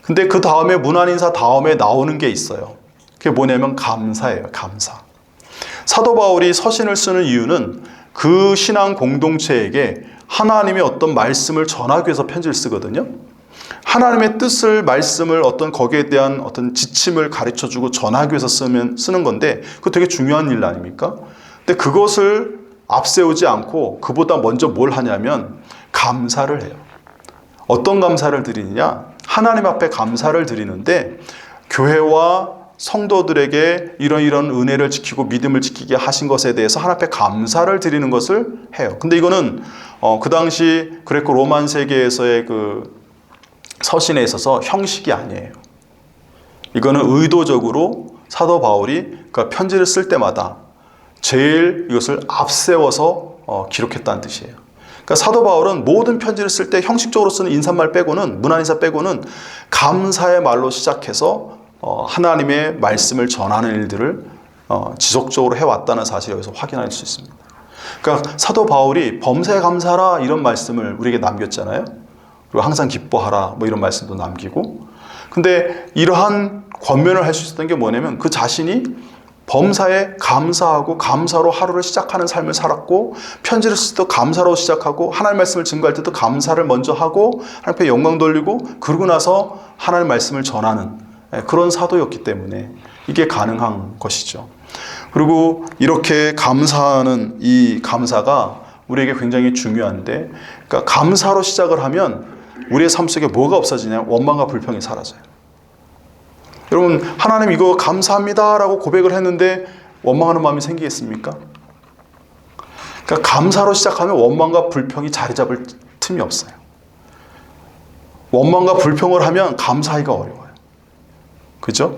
근데 그 다음에 문안 인사 다음에 나오는 게 있어요. 그게 뭐냐면 감사예요. 감사. 사도 바울이 서신을 쓰는 이유는 그 신앙 공동체에게 하나님의 어떤 말씀을 전하기 위해서 편지를 쓰거든요. 하나님의 뜻을, 말씀을 어떤 거기에 대한 어떤 지침을 가르쳐주고 전하기 위해서 쓰는 건데, 그거 되게 중요한 일 아닙니까? 근데 그것을 앞세우지 않고 그보다 먼저 뭘 하냐면 감사를 해요. 어떤 감사를 드리느냐? 하나님 앞에 감사를 드리는데, 교회와 성도들에게 이런 은혜를 지키고 믿음을 지키게 하신 것에 대해서 하나님 앞에 감사를 드리는 것을 해요. 근데 이거는 그 당시 그레코 로만 세계에서의 그 서신에 있어서 형식이 아니에요. 이거는 의도적으로 사도 바울이 그 편지를 쓸 때마다 제일 이것을 앞세워서 기록했다는 뜻이에요. 그러니까 사도 바울은 모든 편지를 쓸 때 형식적으로 쓰는 인사말 빼고는, 문안 인사 빼고는 감사의 말로 시작해서 하나님의 말씀을 전하는 일들을 지속적으로 해왔다는 사실을 여기서 확인할 수 있습니다. 그러니까 사도 바울이 범사에 감사하라 이런 말씀을 우리에게 남겼잖아요. 그리고 항상 기뻐하라 뭐 이런 말씀도 남기고. 근데 이러한 권면을 할 수 있었던 게 뭐냐면 그 자신이 범사에 감사하고 감사로 하루를 시작하는 삶을 살았고, 편지를 쓸 때도 감사로 시작하고, 하나님 말씀을 증거할 때도 감사를 먼저 하고 하나님께 영광 돌리고, 그러고 나서 하나님 말씀을 전하는 그런 사도였기 때문에 이게 가능한 것이죠. 그리고 이렇게 감사하는 이 감사가 우리에게 굉장히 중요한데, 그러니까 감사로 시작을 하면 우리의 삶 속에 뭐가 없어지냐? 원망과 불평이 사라져요. 여러분, 하나님 이거 감사합니다 라고 고백을 했는데 원망하는 마음이 생기겠습니까? 그러니까 감사로 시작하면 원망과 불평이 자리 잡을 틈이 없어요. 원망과 불평을 하면 감사하기가 어려워요. 그죠?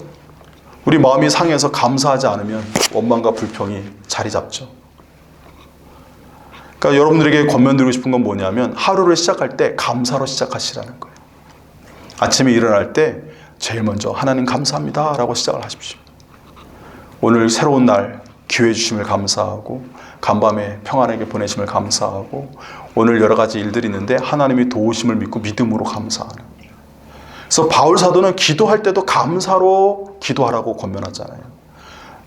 우리 마음이 상해서 감사하지 않으면 원망과 불평이 자리 잡죠. 그러니까 여러분들에게 권면드리고 싶은 건 뭐냐면, 하루를 시작할 때 감사로 시작하시라는 거예요. 아침에 일어날 때 제일 먼저 하나님 감사합니다 라고 시작을 하십시오. 오늘 새로운 날 기회 주심을 감사하고, 간밤에 평안하게 보내심을 감사하고, 오늘 여러 가지 일들이 있는데 하나님이 도우심을 믿고 믿음으로 감사하는. 그래서 바울 사도는 기도할 때도 감사로 기도하라고 권면하잖아요.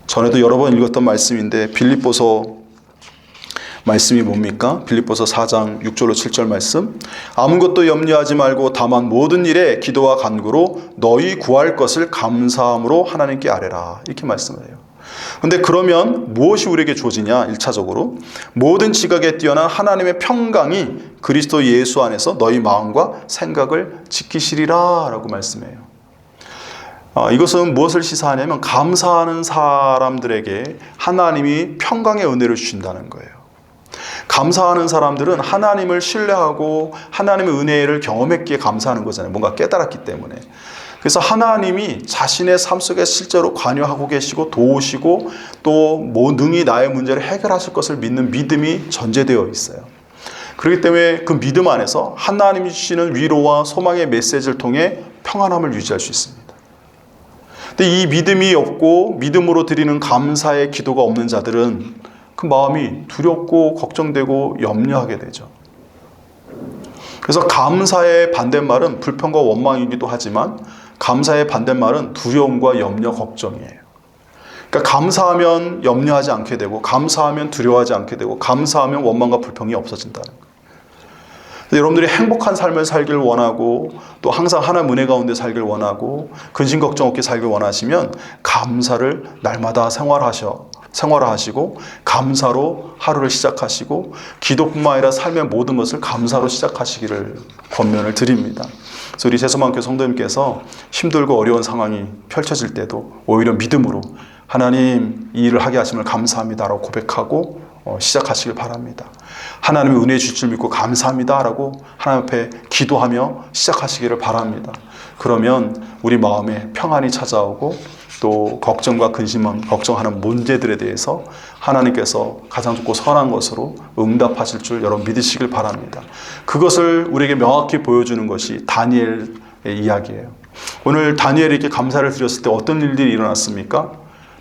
전에도 여러 번 읽었던 말씀인데, 빌립보서 말씀이 뭡니까? 빌립보서 4장 6절로 7절 말씀. 아무것도 염려하지 말고 다만 모든 일에 기도와 간구로 너희 구할 것을 감사함으로 하나님께 아뢰라. 이렇게 말씀을 해요. 근데 그러면 무엇이 우리에게 주어지냐? 1차적으로 모든 지각에 뛰어난 하나님의 평강이 그리스도 예수 안에서 너희 마음과 생각을 지키시리라 라고 말씀해요. 이것은 무엇을 시사하냐면, 감사하는 사람들에게 하나님이 평강의 은혜를 주신다는 거예요. 감사하는 사람들은 하나님을 신뢰하고 하나님의 은혜를 경험했기에 감사하는 거잖아요. 뭔가 깨달았기 때문에. 그래서 하나님이 자신의 삶 속에 실제로 관여하고 계시고 도우시고 또 능히 나의 문제를 해결하실 것을 믿는 믿음이 전제되어 있어요. 그렇기 때문에 그 믿음 안에서 하나님이 주시는 위로와 소망의 메시지를 통해 평안함을 유지할 수 있습니다. 근데 이 믿음이 없고 믿음으로 드리는 감사의 기도가 없는 자들은 그 마음이 두렵고 걱정되고 염려하게 되죠. 그래서 감사의 반대말은 불평과 원망이기도 하지만, 감사의 반대말은 두려움과 염려, 걱정이에요. 그러니까 감사하면 염려하지 않게 되고, 감사하면 두려워하지 않게 되고, 감사하면 원망과 불평이 없어진다는 거예요. 여러분들이 행복한 삶을 살길 원하고, 또 항상 하나님 은혜 가운데 살길 원하고, 근심 걱정 없게 살길 원하시면 감사를 날마다 생활화하시고 감사로 하루를 시작하시고, 기도뿐만 아니라 삶의 모든 것을 감사로 시작하시기를 권면을 드립니다. 그래서 우리 세소만교회 성도님께서 힘들고 어려운 상황이 펼쳐질 때도 오히려 믿음으로 하나님 이 일을 하게 하심을 감사합니다라고 고백하고 시작하시길 바랍니다. 하나님의 은혜 주실 줄 믿고 감사합니다라고 하나님 앞에 기도하며 시작하시기를 바랍니다. 그러면 우리 마음에 평안이 찾아오고, 또 걱정과 걱정하는 문제들에 대해서 하나님께서 가장 좋고 선한 것으로 응답하실 줄 여러분 믿으시길 바랍니다. 그것을 우리에게 명확히 보여주는 것이 다니엘의 이야기예요. 오늘 다니엘이 이렇게 감사를 드렸을 때 어떤 일들이 일어났습니까?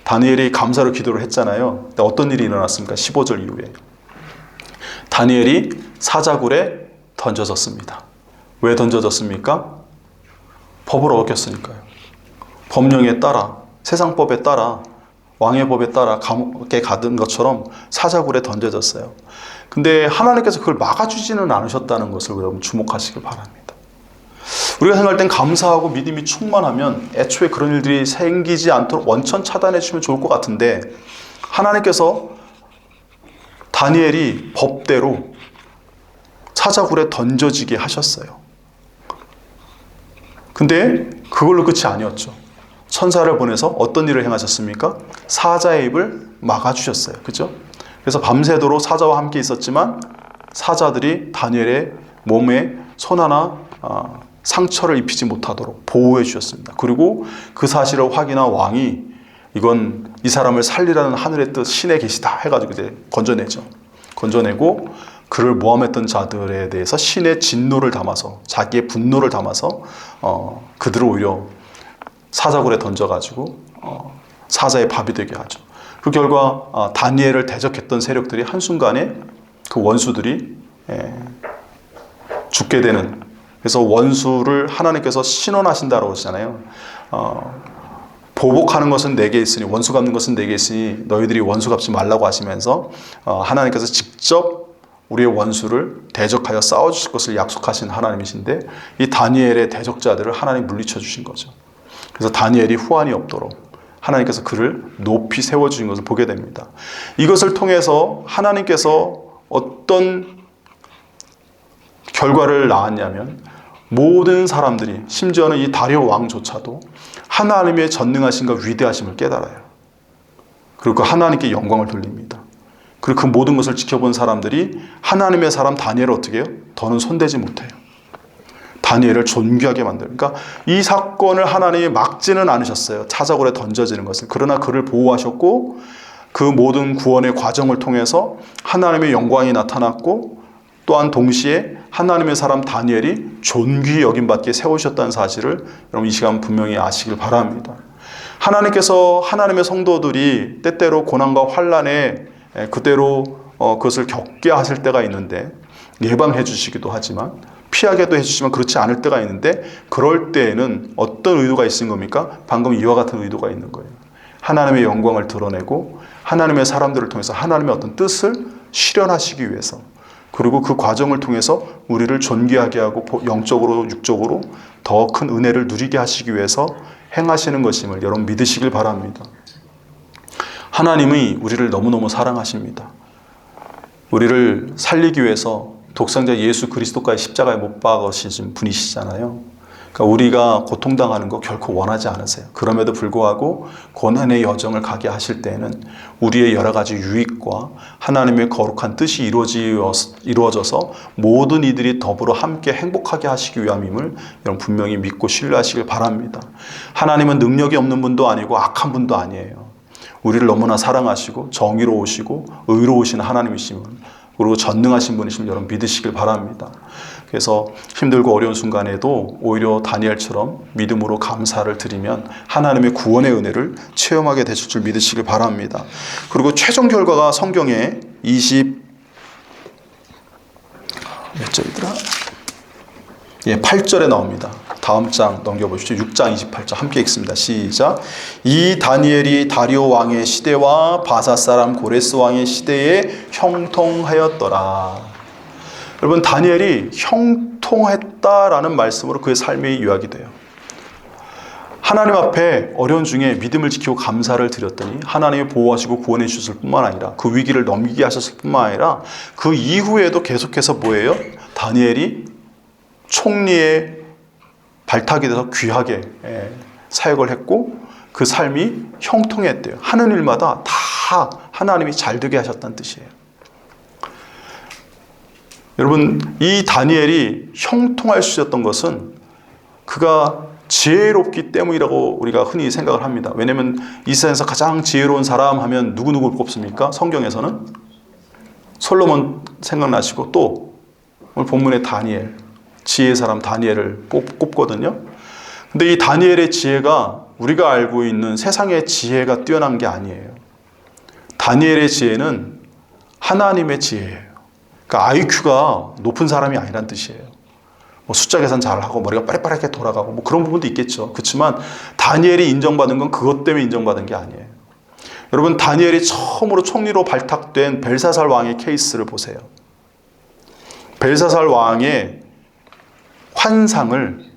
다니엘이 감사로 기도를 했잖아요. 근데 어떤 일이 일어났습니까? 15절 이후에 다니엘이 사자굴에 던져졌습니다. 왜 던져졌습니까? 법을 어겼으니까요. 법령에 따라, 세상법에 따라, 왕의 법에 따라 감옥에 가던 것처럼 사자굴에 던져졌어요. 근데 하나님께서 그걸 막아주지는 않으셨다는 것을 여러분 주목하시길 바랍니다. 우리가 생각할 땐 감사하고 믿음이 충만하면 애초에 그런 일들이 생기지 않도록 원천 차단해 주시면 좋을 것 같은데, 하나님께서 다니엘이 법대로 사자굴에 던져지게 하셨어요. 근데 그걸로 끝이 아니었죠. 천사를 보내서 어떤 일을 행하셨습니까? 사자의 입을 막아주셨어요. 그죠? 그래서 밤새도록 사자와 함께 있었지만 사자들이 다니엘의 몸에 손 하나 상처를 입히지 못하도록 보호해 주셨습니다. 그리고 그 사실을 확인한 왕이 이건 이 사람을 살리라는 하늘의 뜻, 신의 계시다 해가지고 이제 건져내죠. 건져내고 그를 모함했던 자들에 대해서 신의 진노를 담아서, 자기의 분노를 담아서 그들을 오히려 사자굴에 던져가지고 사자의 밥이 되게 하죠. 그 결과 다니엘을 대적했던 세력들이 한순간에 그 원수들이 죽게 되는, 그래서 원수를 하나님께서 신원하신다고 하시잖아요. 보복하는 것은 내게 있으니, 원수 갚는 것은 내게 있으니 너희들이 원수 갚지 말라고 하시면서 하나님께서 직접 우리의 원수를 대적하여 싸워주실 것을 약속하신 하나님이신데, 이 다니엘의 대적자들을 하나님 물리쳐 주신 거죠. 그래서 다니엘이 후환이 없도록 하나님께서 그를 높이 세워주신 것을 보게 됩니다. 이것을 통해서 하나님께서 어떤 결과를 낳았냐면, 모든 사람들이, 심지어는 이 다리오 왕조차도 하나님의 전능하심과 위대하심을 깨달아요. 그리고 그 하나님께 영광을 돌립니다. 그리고 그 모든 것을 지켜본 사람들이 하나님의 사람 다니엘을 어떻게 해요? 더는 손대지 못해요. 다니엘을 존귀하게 만들어요. 그러니까 이 사건을 하나님이 막지는 않으셨어요. 사자굴에 던져지는 것을. 그러나 그를 보호하셨고, 그 모든 구원의 과정을 통해서 하나님의 영광이 나타났고, 또한 동시에 하나님의 사람 다니엘이 존귀히 여김받게 세우셨다는 사실을 여러분 이 시간 분명히 아시길 바랍니다. 하나님께서 하나님의 성도들이 때때로 고난과 환난에 그대로 그것을 겪게 하실 때가 있는데, 예방해 주시기도 하지만 피하게도 해주시면 그렇지 않을 때가 있는데, 그럴 때에는 어떤 의도가 있는 겁니까? 방금 이와 같은 의도가 있는 거예요. 하나님의 영광을 드러내고 하나님의 사람들을 통해서 하나님의 어떤 뜻을 실현하시기 위해서, 그리고 그 과정을 통해서 우리를 존귀하게 하고 영적으로 육적으로 더 큰 은혜를 누리게 하시기 위해서 행하시는 것임을 여러분 믿으시길 바랍니다. 하나님이 우리를 너무너무 사랑하십니다. 우리를 살리기 위해서 독생자 예수 그리스도까지 십자가에 못 박으신 분이시잖아요. 그러니까 우리가 고통당하는 거 결코 원하지 않으세요. 그럼에도 불구하고 고난의 여정을 가게 하실 때에는 우리의 여러 가지 유익과 하나님의 거룩한 뜻이 이루어져서 모든 이들이 더불어 함께 행복하게 하시기 위함임을 여러분 분명히 믿고 신뢰하시길 바랍니다. 하나님은 능력이 없는 분도 아니고 악한 분도 아니에요. 우리를 너무나 사랑하시고 정의로우시고 의로우신 하나님이심을, 그리고 전능하신 분이심을 여러분 믿으시길 바랍니다. 그래서 힘들고 어려운 순간에도 오히려 다니엘처럼 믿음으로 감사를 드리면 하나님의 구원의 은혜를 체험하게 되실 줄 믿으시길 바랍니다. 그리고 최종 결과가 성경에 8절에 나옵니다. 다음 장 넘겨보십시오. 6장 28절 함께 읽습니다. 시작. 이 다니엘이 다리오 왕의 시대와 바사 사람 고레스 왕의 시대에 형통하였더라. 여러분, 다니엘이 형통했다라는 말씀으로 그의 삶이 요약이 돼요. 하나님 앞에 어려운 중에 믿음을 지키고 감사를 드렸더니 하나님이 보호하시고 구원해 주셨을 뿐만 아니라 그 위기를 넘기게 하셨을 뿐만 아니라 그 이후에도 계속해서 뭐예요? 다니엘이 총리의 발탁이 돼서 귀하게 사역을 했고 그 삶이 형통했대요. 하는 일마다 다 하나님이 잘 되게 하셨다는 뜻이에요. 여러분, 이 다니엘이 형통할 수 있었던 것은 그가 지혜롭기 때문이라고 우리가 흔히 생각을 합니다. 왜냐하면 이 세상에서 가장 지혜로운 사람 하면 누구누구를 꼽습니까? 성경에서는 솔로몬 생각나시고 또 오늘 본문의 다니엘, 지혜의 사람 다니엘을 꼽거든요. 근데 이 다니엘의 지혜가 우리가 알고 있는 세상의 지혜가 뛰어난 게 아니에요. 다니엘의 지혜는 하나님의 지혜예요. 그러니까 IQ가 높은 사람이 아니란 뜻이에요. 뭐 숫자 계산 잘하고 머리가 빠릿빠릿하게 돌아가고 뭐 그런 부분도 있겠죠. 그렇지만 다니엘이 인정받은 건 그것 때문에 인정받은 게 아니에요. 여러분, 다니엘이 처음으로 총리로 발탁된 벨사살 왕의 케이스를 보세요. 벨사살 왕의 환상을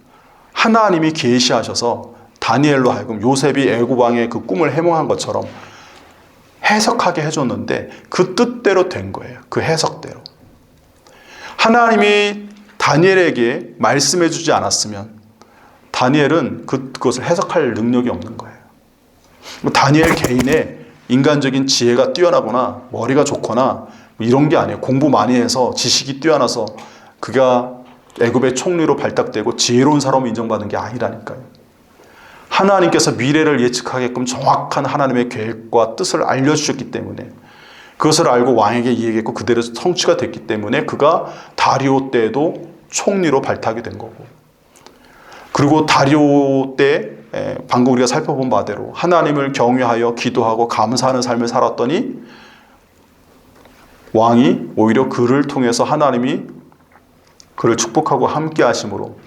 하나님이 계시하셔서 다니엘로 하여금 요셉이 애굽 왕의 그 꿈을 해몽한 것처럼 해석하게 해줬는데 그 뜻대로 된 거예요. 그 해석대로. 하나님이 다니엘에게 말씀해 주지 않았으면 다니엘은 그것을 해석할 능력이 없는 거예요. 다니엘 개인의 인간적인 지혜가 뛰어나거나 머리가 좋거나 이런 게 아니에요. 공부 많이 해서 지식이 뛰어나서 그가 애굽의 총리로 발탁되고 지혜로운 사람으로 인정받은 게 아니라니까요. 하나님께서 미래를 예측하게끔 정확한 하나님의 계획과 뜻을 알려주셨기 때문에 그것을 알고 왕에게 이야기했고 그대로 성취가 됐기 때문에 그가 다리오 때에도 총리로 발탁이 된 거고, 그리고 다리오 때 방금 우리가 살펴본 바대로 하나님을 경외하여 기도하고 감사하는 삶을 살았더니 왕이 오히려 그를 통해서 하나님이 그를 축복하고 함께 하심으로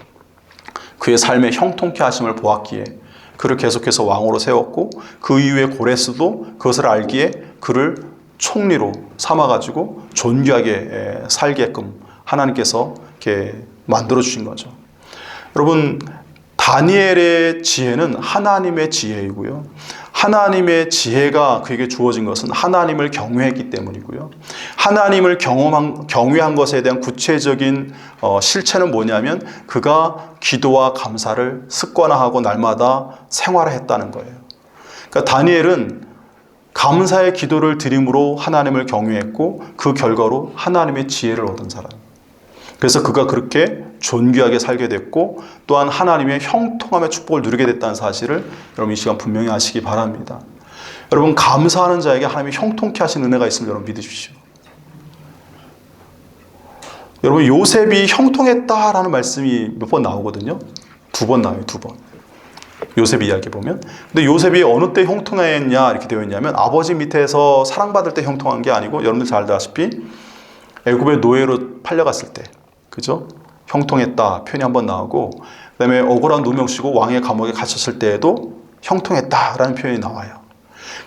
그의 삶에 형통케 하심을 보았기에 그를 계속해서 왕으로 세웠고, 그 이후에 고레스도 그것을 알기에 그를 총리로 삼아가지고 존귀하게 살게끔 하나님께서 이렇게 만들어 주신 거죠. 여러분, 다니엘의 지혜는 하나님의 지혜이고요. 하나님의 지혜가 그에게 주어진 것은 하나님을 경외했기 때문이고요. 하나님을 경외한 것에 대한 구체적인 실체는 뭐냐면 그가 기도와 감사를 습관화하고 날마다 생활했다는 거예요. 그러니까 다니엘은 감사의 기도를 드림으로 하나님을 경외했고 그 결과로 하나님의 지혜를 얻은 사람. 그래서 그가 그렇게 존귀하게 살게 됐고 또한 하나님의 형통함의 축복을 누리게 됐다는 사실을 여러분 이 시간 분명히 아시기 바랍니다. 여러분, 감사하는 자에게 하나님이 형통케 하신 은혜가 있음을 여러분 믿으십시오. 여러분, 요셉이 형통했다라는 말씀이 몇 번 나오거든요. 2번 나와요. 2번. 요셉 이야기 보면. 근데 요셉이 어느 때 형통했냐 이렇게 되어 있냐면 아버지 밑에서 사랑받을 때 형통한 게 아니고 여러분들 잘 알다시피 애굽의 노예로 팔려갔을 때, 그죠? 형통했다 표현이 한번 나오고, 그 다음에 억울한 누명쓰고 왕의 감옥에 갇혔을 때에도 형통했다라는 표현이 나와요.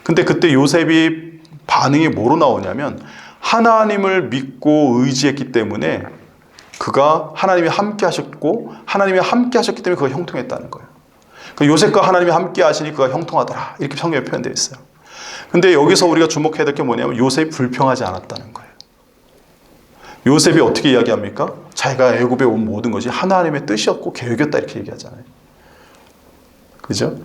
근데 그때 요셉이 반응이 뭐로 나오냐면 하나님을 믿고 의지했기 때문에 그가 하나님이 함께 하셨고 하나님이 함께 하셨기 때문에 그가 형통했다는 거예요. 그 요셉과 하나님이 함께 하시니 그가 형통하더라 이렇게 성경에 표현되어 있어요. 근데 여기서 우리가 주목해야 될 게 뭐냐면 요셉이 불평하지 않았다는 거예요. 요셉이 어떻게 이야기합니까? 자기가 애굽에 온 모든 것이 하나님의 뜻이었고 계획이었다 이렇게 얘기하잖아요. 그죠?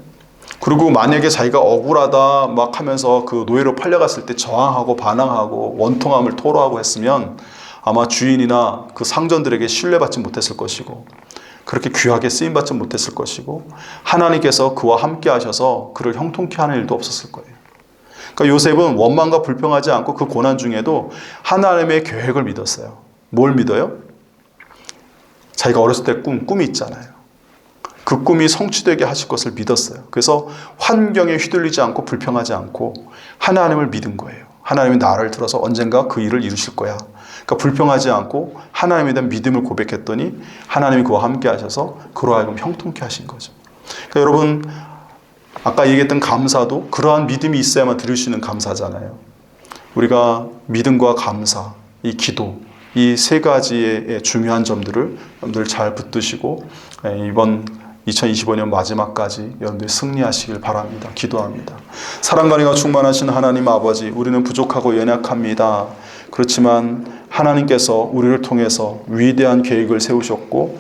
그리고 만약에 자기가 억울하다 막 하면서 그 노예로 팔려갔을 때 저항하고 반항하고 원통함을 토로하고 했으면 아마 주인이나 그 상전들에게 신뢰받지 못했을 것이고 그렇게 귀하게 쓰임받지 못했을 것이고 하나님께서 그와 함께 하셔서 그를 형통케 하는 일도 없었을 거예요. 그러니까 요셉은 원망과 불평하지 않고 그 고난 중에도 하나님의 계획을 믿었어요. 뭘 믿어요? 자기가 어렸을 때 꿈이 있잖아요. 그 꿈이 성취되게 하실 것을 믿었어요. 그래서 환경에 휘둘리지 않고 불평하지 않고 하나님을 믿은 거예요. 하나님이 나를 들어서 언젠가 그 일을 이루실 거야. 그러니까 불평하지 않고 하나님에 대한 믿음을 고백했더니 하나님이 그와 함께 하셔서 그로 하여금 형통케 하신 거죠. 그러니까 여러분, 아까 얘기했던 감사도 그러한 믿음이 있어야만 드릴 수 있는 감사잖아요. 우리가 믿음과 감사, 이 기도, 이 세 가지의 중요한 점들을 여러분들 잘 붙드시고 이번 2025년 마지막까지 여러분들이 승리하시길 바랍니다. 기도합니다. 사랑과 은혜가 충만하신 하나님 아버지, 우리는 부족하고 연약합니다. 그렇지만 하나님께서 우리를 통해서 위대한 계획을 세우셨고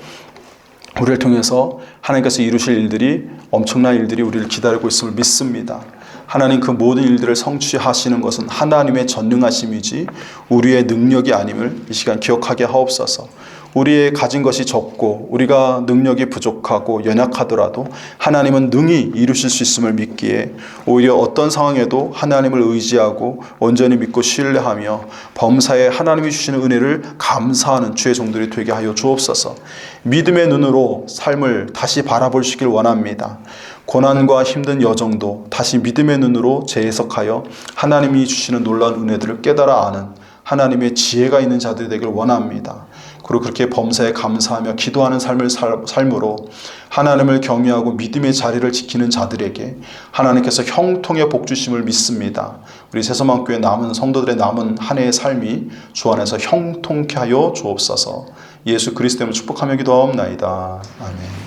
우리를 통해서 하나님께서 이루실 일들이, 엄청난 일들이 우리를 기다리고 있음을 믿습니다. 하나님, 그 모든 일들을 성취하시는 것은 하나님의 전능하심이지 우리의 능력이 아님을 이 시간 기억하게 하옵소서. 우리의 가진 것이 적고 우리가 능력이 부족하고 연약하더라도 하나님은 능히 이루실 수 있음을 믿기에 오히려 어떤 상황에도 하나님을 의지하고 온전히 믿고 신뢰하며 범사에 하나님이 주시는 은혜를 감사하는 주의 종들이 되게 하여 주옵소서. 믿음의 눈으로 삶을 다시 바라보시길 원합니다. 고난과 힘든 여정도 다시 믿음의 눈으로 재해석하여 하나님이 주시는 놀라운 은혜들을 깨달아 아는 하나님의 지혜가 있는 자들이 되길 원합니다. 그리고 그렇게 범사에 감사하며 기도하는 삶으로 하나님을 경외하고 믿음의 자리를 지키는 자들에게 하나님께서 형통의 복 주심을 믿습니다. 우리 새서만교회 남은 성도들의 남은 한 해의 삶이 주 안에서 형통케 하여 주옵소서. 예수 그리스도 이름으로 축복하며 기도하옵나이다. 아멘.